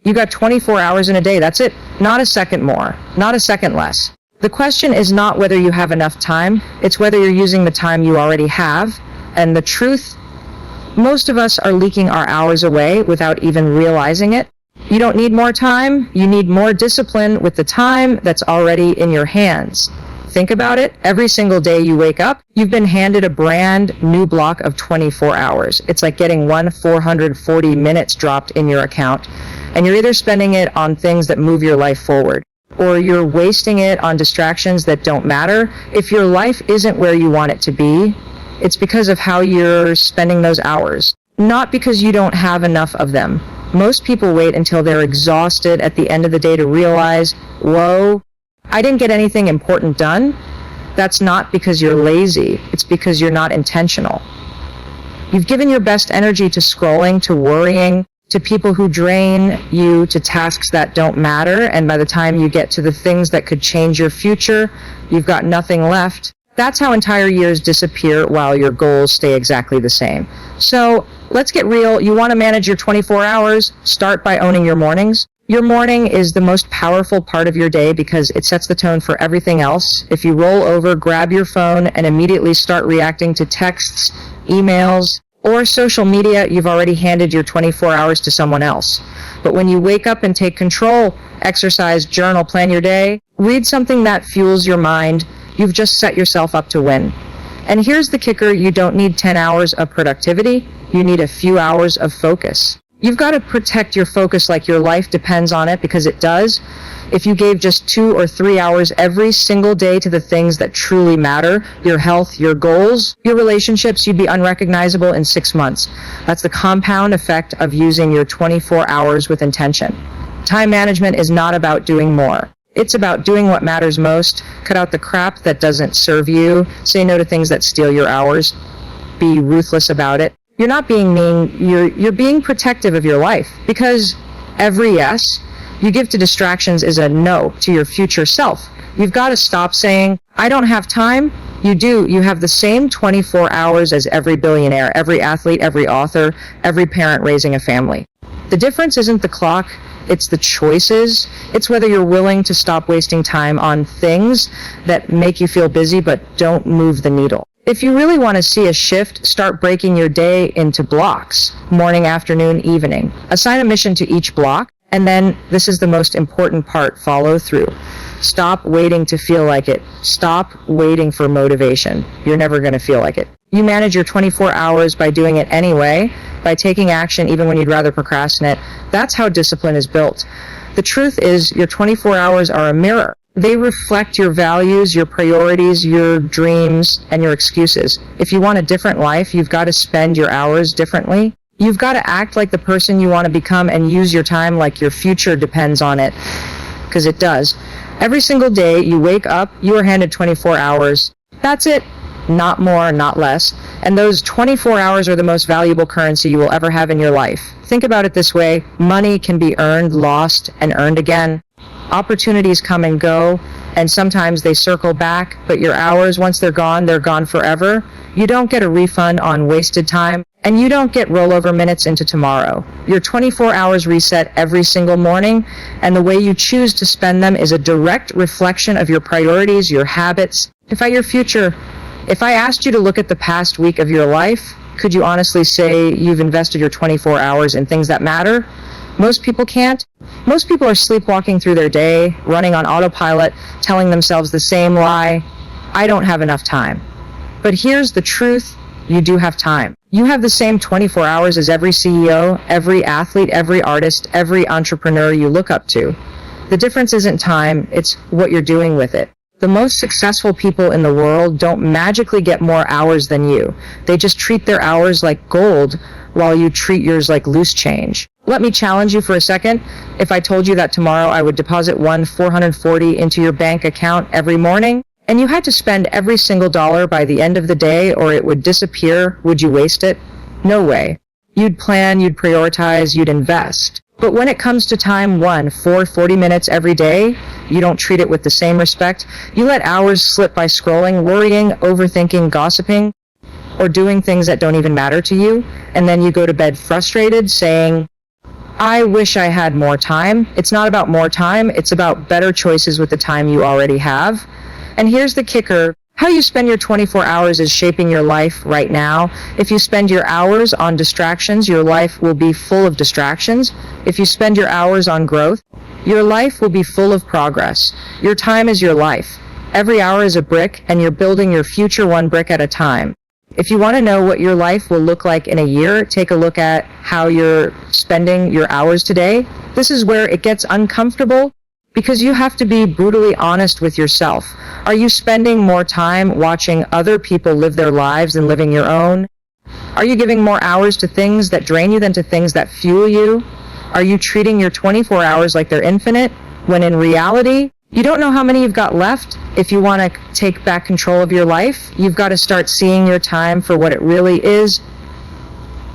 You got 24 hours in a day. That's it. Not a second more, not a second less. The question is not whether you have enough time. It's whether you're using the time you already have. And the truth, most of us are leaking our hours away without even realizing it. You don't need more time. You need more discipline with the time that's already in your hands. Think about it. Every single day you wake up, you've been handed a brand new block of 24 hours. It's like getting 440 minutes dropped in your account. And you're either spending it on things that move your life forward, or you're wasting it on distractions that don't matter. If your life isn't where you want it to be, it's because of how you're spending those hours, not because you don't have enough of them. Most people wait until they're exhausted at the end of the day to realize, whoa, I didn't get anything important done. That's not because you're lazy. It's because you're not intentional. You've given your best energy to scrolling, to worrying, to people who drain you, to tasks that don't matter. And by the time you get to the things that could change your future, you've got nothing left. That's how entire years disappear while your goals stay exactly the same. So let's get real. You want to manage your 24 hours? Start by owning your mornings. Your morning is the most powerful part of your day because it sets the tone for everything else. If you roll over, grab your phone, and immediately start reacting to texts, emails, or social media, you've already handed your 24 hours to someone else. But when you wake up and take control, exercise, journal, plan your day, read something that fuels your mind, you've just set yourself up to win. And here's the kicker, you don't need 10 hours of productivity, you need a few hours of focus. You've got to protect your focus like your life depends on it, because it does. If you gave just 2 or 3 hours every single day to the things that truly matter, your health, your goals, your relationships, you'd be unrecognizable in 6 months. That's the compound effect of using your 24 hours with intention. Time management is not about doing more. It's about doing what matters most. Cut out the crap that doesn't serve you. Say no to things that steal your hours. Be ruthless about it. You're not being mean, you're being protective of your life, because every yes you give to distractions is a no to your future self. You've got to stop saying, I don't have time. You do. You have the same 24 hours as every billionaire, every athlete, every author, every parent raising a family. The difference isn't the clock, it's the choices. It's whether you're willing to stop wasting time on things that make you feel busy but don't move the needle. If you really want to see a shift, start breaking your day into blocks, morning, afternoon, evening. Assign a mission to each block, and then, this is the most important part, follow through. Stop waiting to feel like it. Stop waiting for motivation. You're never going to feel like it. You manage your 24 hours by doing it anyway, by taking action even when you'd rather procrastinate. That's how discipline is built. The truth is, your 24 hours are a mirror. They reflect your values, your priorities, your dreams, and your excuses. If you want a different life, you've got to spend your hours differently. You've got to act like the person you want to become and use your time like your future depends on it, because it does. Every single day you wake up, you are handed 24 hours. That's it. Not more, not less. And those 24 hours are the most valuable currency you will ever have in your life. Think about it this way. Money can be earned, lost, and earned again. Opportunities come and go, and sometimes they circle back, but your hours, once they're gone forever. You don't get a refund on wasted time, and you don't get rollover minutes into tomorrow. Your 24 hours reset every single morning, and the way you choose to spend them is a direct reflection of your priorities, your habits. If I asked you to look at the past week of your life, could you honestly say you've invested your 24 hours in things that matter? Most people can't. Most people are sleepwalking through their day, running on autopilot, telling themselves the same lie, I don't have enough time. But here's the truth, you do have time. You have the same 24 hours as every CEO, every athlete, every artist, every entrepreneur you look up to. The difference isn't time, it's what you're doing with it. The most successful people in the world don't magically get more hours than you. They just treat their hours like gold, while you treat yours like loose change. Let me challenge you for a second. If I told you that tomorrow I would deposit 440 into your bank account every morning, and you had to spend every single dollar by the end of the day or it would disappear, would you waste it? No way. You'd plan, you'd prioritize, you'd invest. But when it comes to time 40 minutes every day, you don't treat it with the same respect. You let hours slip by scrolling, worrying, overthinking, gossiping, or doing things that don't even matter to you, and then you go to bed frustrated, saying, I wish I had more time. It's not about more time, it's about better choices with the time you already have. And here's the kicker. How you spend your 24 hours is shaping your life right now. If you spend your hours on distractions, your life will be full of distractions. If you spend your hours on growth, your life will be full of progress. Your time is your life. Every hour is a brick, and you're building your future one brick at a time. If you want to know what your life will look like in a year, take a look at how you're spending your hours today. This is where it gets uncomfortable, because you have to be brutally honest with yourself. Are you spending more time watching other people live their lives than living your own? Are you giving more hours to things that drain you than to things that fuel you? Are you treating your 24 hours like they're infinite, when in reality, you don't know how many you've got left? If you want to take back control of your life, you've got to start seeing your time for what it really is: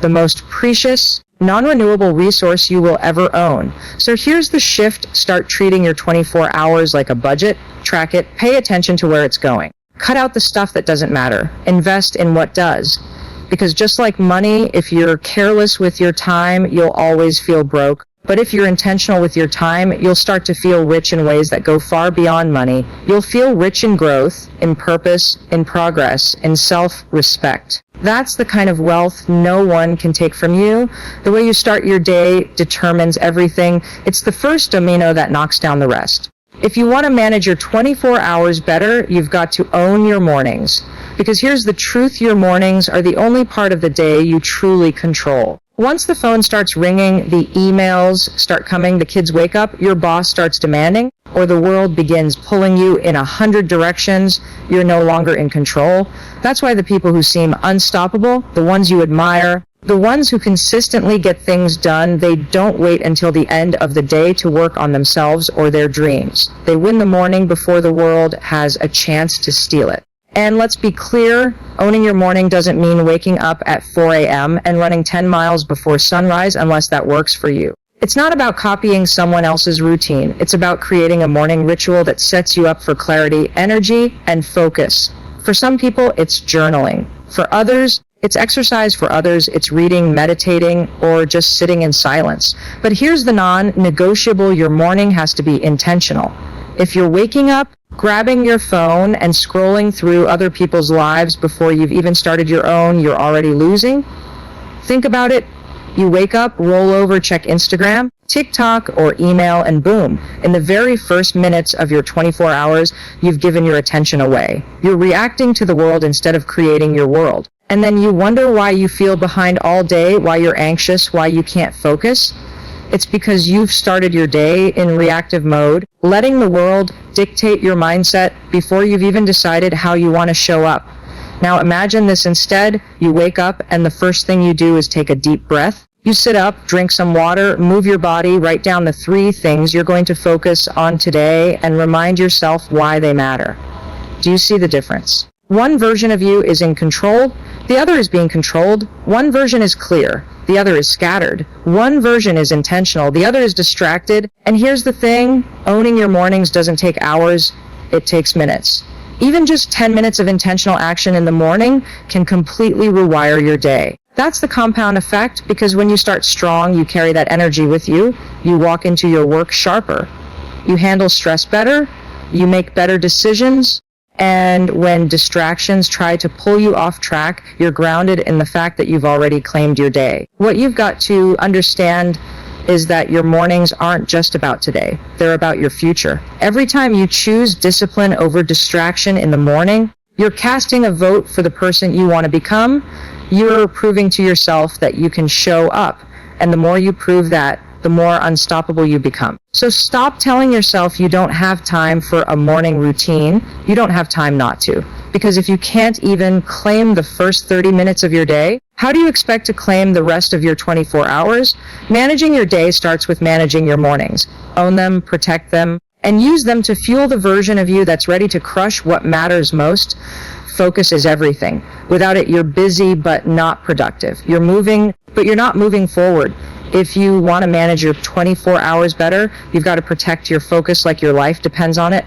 the most precious, non-renewable resource you will ever own. So here's the shift. Start treating your 24 hours like a budget. Track it. Pay attention to where it's going. Cut out the stuff that doesn't matter. Invest in what does. Because just like money, if you're careless with your time, you'll always feel broke. But if you're intentional with your time, you'll start to feel rich in ways that go far beyond money. You'll feel rich in growth, in purpose, in progress, in self-respect. That's the kind of wealth no one can take from you. The way you start your day determines everything. It's the first domino that knocks down the rest. If you want to manage your 24 hours better, you've got to own your mornings. Because here's the truth, your mornings are the only part of the day you truly control. Once the phone starts ringing, the emails start coming, the kids wake up, your boss starts demanding, or the world begins pulling you in 100 directions, you're no longer in control. That's why the people who seem unstoppable, the ones you admire, the ones who consistently get things done, they don't wait until the end of the day to work on themselves or their dreams. They win the morning before the world has a chance to steal it. And let's be clear, owning your morning doesn't mean waking up at 4 a.m. and running 10 miles before sunrise unless that works for you. It's not about copying someone else's routine. It's about creating a morning ritual that sets you up for clarity, energy, and focus. For some people, it's journaling. For others, it's exercise. For others, it's reading, meditating, or just sitting in silence. But here's the non-negotiable: your morning has to be intentional. If you're waking up, grabbing your phone and scrolling through other people's lives before you've even started your own, you're already losing. Think about it. You wake up, roll over, check Instagram, TikTok, or email, and boom, in the very first minutes of your 24 hours, you've given your attention away. You're reacting to the world instead of creating your world. And then you wonder why you feel behind all day, why you're anxious, why you can't focus. It's because you've started your day in reactive mode, letting the world dictate your mindset before you've even decided how you want to show up. Now imagine this instead. You wake up and the first thing you do is take a deep breath. You sit up, drink some water, move your body, write down the 3 things you're going to focus on today, and remind yourself why they matter. Do you see the difference? One version of you is in control, the other is being controlled. One version is clear, the other is scattered. One version is intentional, the other is distracted. And here's the thing, owning your mornings doesn't take hours, it takes minutes. Even just 10 minutes of intentional action in the morning can completely rewire your day. That's the compound effect, because when you start strong, you carry that energy with you. You walk into your work sharper. You handle stress better. You make better decisions. And when distractions try to pull you off track, you're grounded in the fact that you've already claimed your day. What you've got to understand is that your mornings aren't just about today. They're about your future. Every time you choose discipline over distraction in the morning, you're casting a vote for the person you want to become. You're proving to yourself that you can show up. And the more you prove that, the more unstoppable you become. So stop telling yourself you don't have time for a morning routine. You don't have time not to. Because if you can't even claim the first 30 minutes of your day, how do you expect to claim the rest of your 24 hours? Managing your day starts with managing your mornings. Own them, protect them, and use them to fuel the version of you that's ready to crush what matters most. Focus is everything. Without it, you're busy but not productive. You're moving, but you're not moving forward. If you want to manage your 24 hours better, you've got to protect your focus like your life depends on it,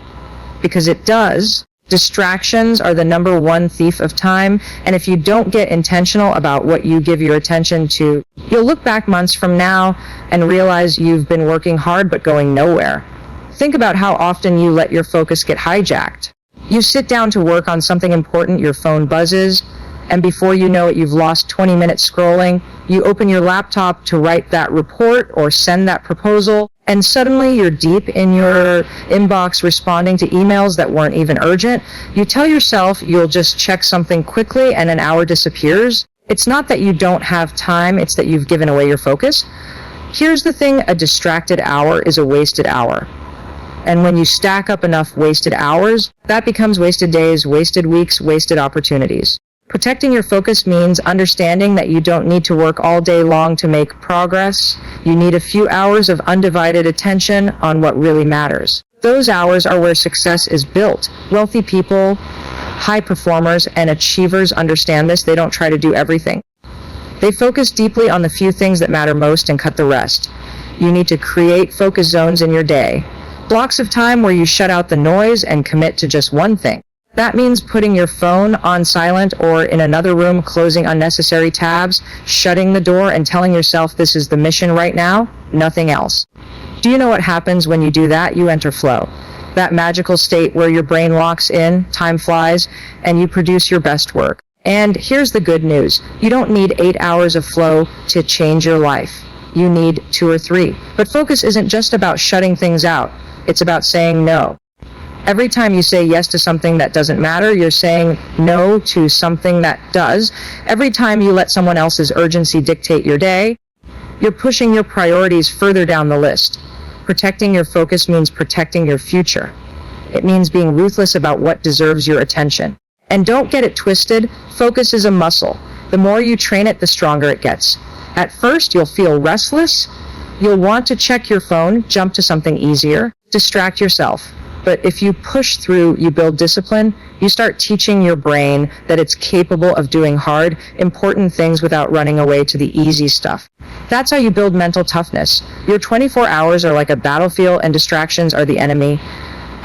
because it does. Distractions are the number one thief of time, and if you don't get intentional about what you give your attention to, you'll look back months from now and realize you've been working hard but going nowhere. Think about how often you let your focus get hijacked. You sit down to work on something important, your phone buzzes, and before you know it, you've lost 20 minutes scrolling. You open your laptop to write that report or send that proposal, and suddenly you're deep in your inbox responding to emails that weren't even urgent. You tell yourself you'll just check something quickly and an hour disappears. It's not that you don't have time, it's that you've given away your focus. Here's the thing, a distracted hour is a wasted hour. And when you stack up enough wasted hours, that becomes wasted days, wasted weeks, wasted opportunities. Protecting your focus means understanding that you don't need to work all day long to make progress. You need a few hours of undivided attention on what really matters. Those hours are where success is built. Wealthy people, high performers, and achievers understand this. They don't try to do everything. They focus deeply on the few things that matter most and cut the rest. You need to create focus zones in your day. Blocks of time where you shut out the noise and commit to just one thing. That means putting your phone on silent or in another room, closing unnecessary tabs, shutting the door and telling yourself this is the mission right now, nothing else. Do you know what happens when you do that? You enter flow. That magical state where your brain locks in, time flies, and you produce your best work. And here's the good news. You don't need 8 hours of flow to change your life. You need 2 or 3. But focus isn't just about shutting things out. It's about saying no. Every time you say yes to something that doesn't matter, you're saying no to something that does. Every time you let someone else's urgency dictate your day, you're pushing your priorities further down the list. Protecting your focus means protecting your future. It means being ruthless about what deserves your attention. And don't get it twisted, focus is a muscle. The more you train it, the stronger it gets. At first, you'll feel restless. You'll want to check your phone, jump to something easier, distract yourself. But if you push through, you build discipline, you start teaching your brain that it's capable of doing hard, important things without running away to the easy stuff. That's how you build mental toughness. Your 24 hours are like a battlefield and distractions are the enemy.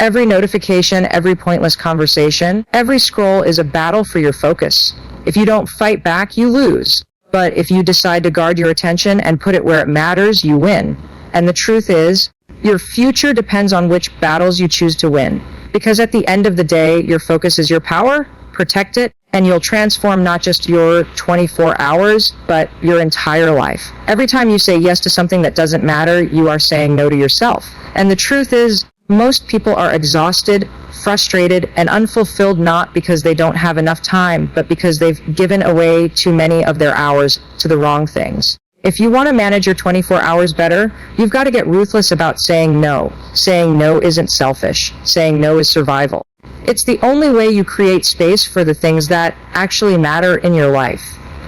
Every notification, every pointless conversation, every scroll is a battle for your focus. If you don't fight back, you lose. But if you decide to guard your attention and put it where it matters, you win. And the truth is, your future depends on which battles you choose to win. Because at the end of the day, your focus is your power, protect it, and you'll transform not just your 24 hours, but your entire life. Every time you say yes to something that doesn't matter, you are saying no to yourself. And the truth is, most people are exhausted, frustrated, and unfulfilled not because they don't have enough time, but because they've given away too many of their hours to the wrong things. If you want to manage your 24 hours better, you've got to get ruthless about saying no. Saying no isn't selfish. Saying no is survival. It's the only way you create space for the things that actually matter in your life.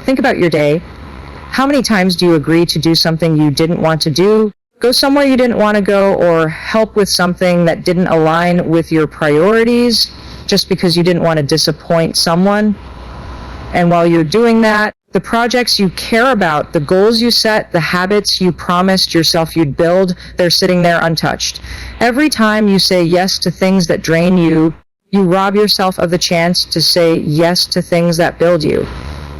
Think about your day. How many times do you agree to do something you didn't want to do, go somewhere you didn't want to go, or help with something that didn't align with your priorities just because you didn't want to disappoint someone? And while you're doing that, the projects you care about, the goals you set, the habits you promised yourself you'd build, they're sitting there untouched. Every time you say yes to things that drain you, you rob yourself of the chance to say yes to things that build you.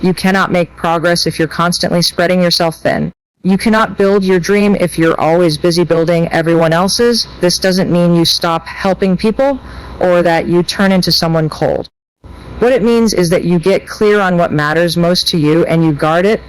You cannot make progress if you're constantly spreading yourself thin. You cannot build your dream if you're always busy building everyone else's. This doesn't mean you stop helping people or that you turn into someone cold. What it means is that you get clear on what matters most to you and you guard it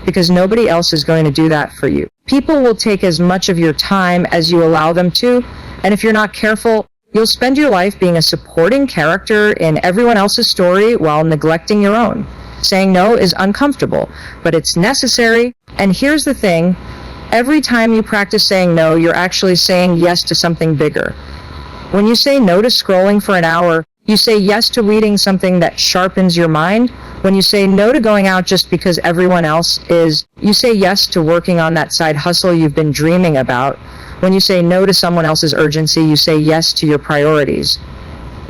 because nobody else is going to do that for you. People will take as much of your time as you allow them to, and if you're not careful, you'll spend your life being a supporting character in everyone else's story while neglecting your own. Saying no is uncomfortable, but it's necessary. And here's the thing, every time you practice saying no, you're actually saying yes to something bigger. When you say no to scrolling for an hour, you say yes to reading something that sharpens your mind. When you say no to going out just because everyone else is, you say yes to working on that side hustle you've been dreaming about. When you say no to someone else's urgency, you say yes to your priorities.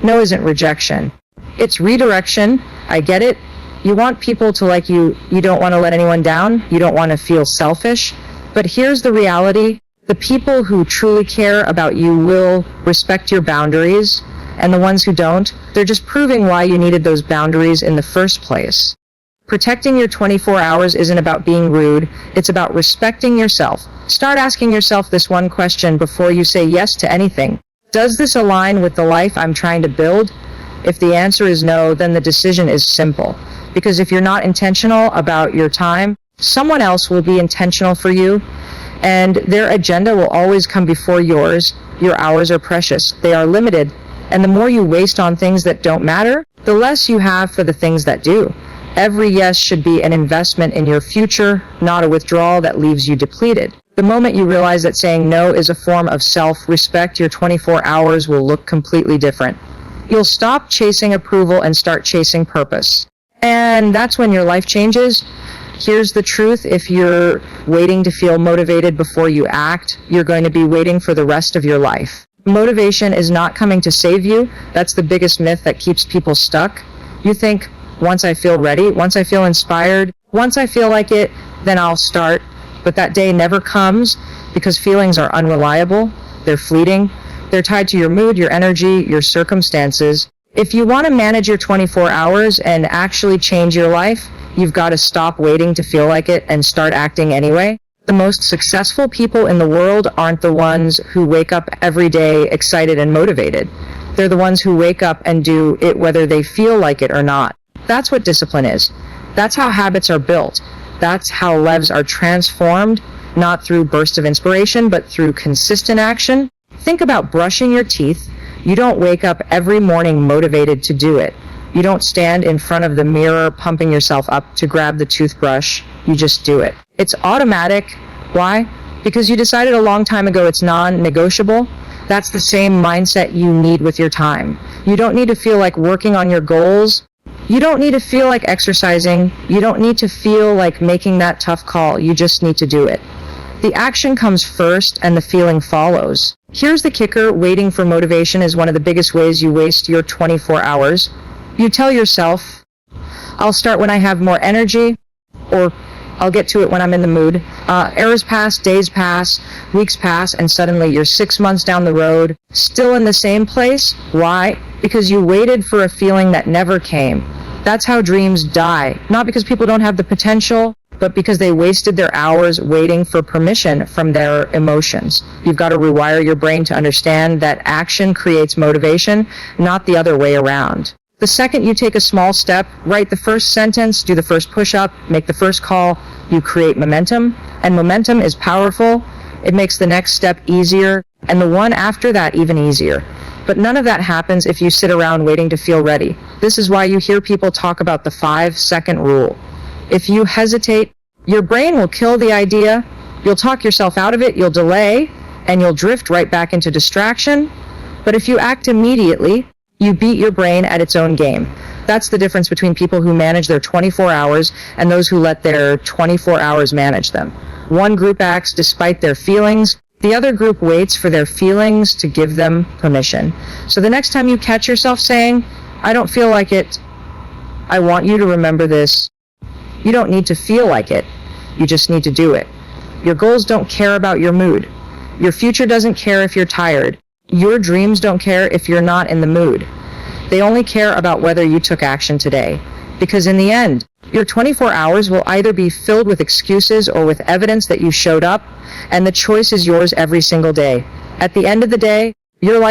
No isn't rejection. It's redirection. I get it. You want people to like you. You don't want to let anyone down. You don't want to feel selfish. But here's the reality. The people who truly care about you will respect your boundaries. And the ones who don't, they're just proving why you needed those boundaries in the first place. Protecting your 24 hours isn't about being rude, it's about respecting yourself. Start asking yourself this one question before you say yes to anything. Does this align with the life I'm trying to build? If the answer is no, then the decision is simple. Because if you're not intentional about your time, someone else will be intentional for you, and their agenda will always come before yours. Your hours are precious. They are limited. And the more you waste on things that don't matter, the less you have for the things that do. Every yes should be an investment in your future, not a withdrawal that leaves you depleted. The moment you realize that saying no is a form of self-respect, your 24 hours will look completely different. You'll stop chasing approval and start chasing purpose. And that's when your life changes. Here's the truth. If you're waiting to feel motivated before you act, you're going to be waiting for the rest of your life. Motivation is not coming to save you. That's the biggest myth that keeps people stuck. You think, once I feel ready, once I feel inspired, once I feel like it, then I'll start. But that day never comes because feelings are unreliable. They're fleeting. They're tied to your mood, your energy, your circumstances. If you want to manage your 24 hours and actually change your life, you've got to stop waiting to feel like it and start acting anyway. The most successful people in the world aren't the ones who wake up every day excited and motivated. They're the ones who wake up and do it whether they feel like it or not. That's what discipline is. That's how habits are built. That's how lives are transformed, not through bursts of inspiration, but through consistent action. Think about brushing your teeth. You don't wake up every morning motivated to do it. You don't stand in front of the mirror pumping yourself up to grab the toothbrush. You just do it. It's automatic. Why? Because you decided a long time ago it's non-negotiable. That's the same mindset you need with your time. You don't need to feel like working on your goals. You don't need to feel like exercising. You don't need to feel like making that tough call. You just need to do it. The action comes first and the feeling follows. Here's the kicker. Waiting for motivation is one of the biggest ways you waste your 24 hours. You tell yourself, I'll start when I have more energy, or I'll get to it when I'm in the mood. Hours pass, days pass, weeks pass, and suddenly you're 6 months down the road, still in the same place. Why? Because you waited for a feeling that never came. That's how dreams die. Not because people don't have the potential, but because they wasted their hours waiting for permission from their emotions. You've got to rewire your brain to understand that action creates motivation, not the other way around. The second you take a small step, write the first sentence, do the first push-up, make the first call, you create momentum. And momentum is powerful. It makes the next step easier, and the one after that even easier. But none of that happens if you sit around waiting to feel ready. This is why you hear people talk about the 5-second rule. If you hesitate, your brain will kill the idea, you'll talk yourself out of it, you'll delay, and you'll drift right back into distraction. But if you act immediately, you beat your brain at its own game. That's the difference between people who manage their 24 hours and those who let their 24 hours manage them. One group acts despite their feelings. The other group waits for their feelings to give them permission. So the next time you catch yourself saying, I don't feel like it, I want you to remember this. You don't need to feel like it. You just need to do it. Your goals don't care about your mood. Your future doesn't care if you're tired. Your dreams don't care if you're not in the mood. They only care about whether you took action today. Because in the end, your 24 hours will either be filled with excuses or with evidence that you showed up, and the choice is yours every single day. At the end of the day, your life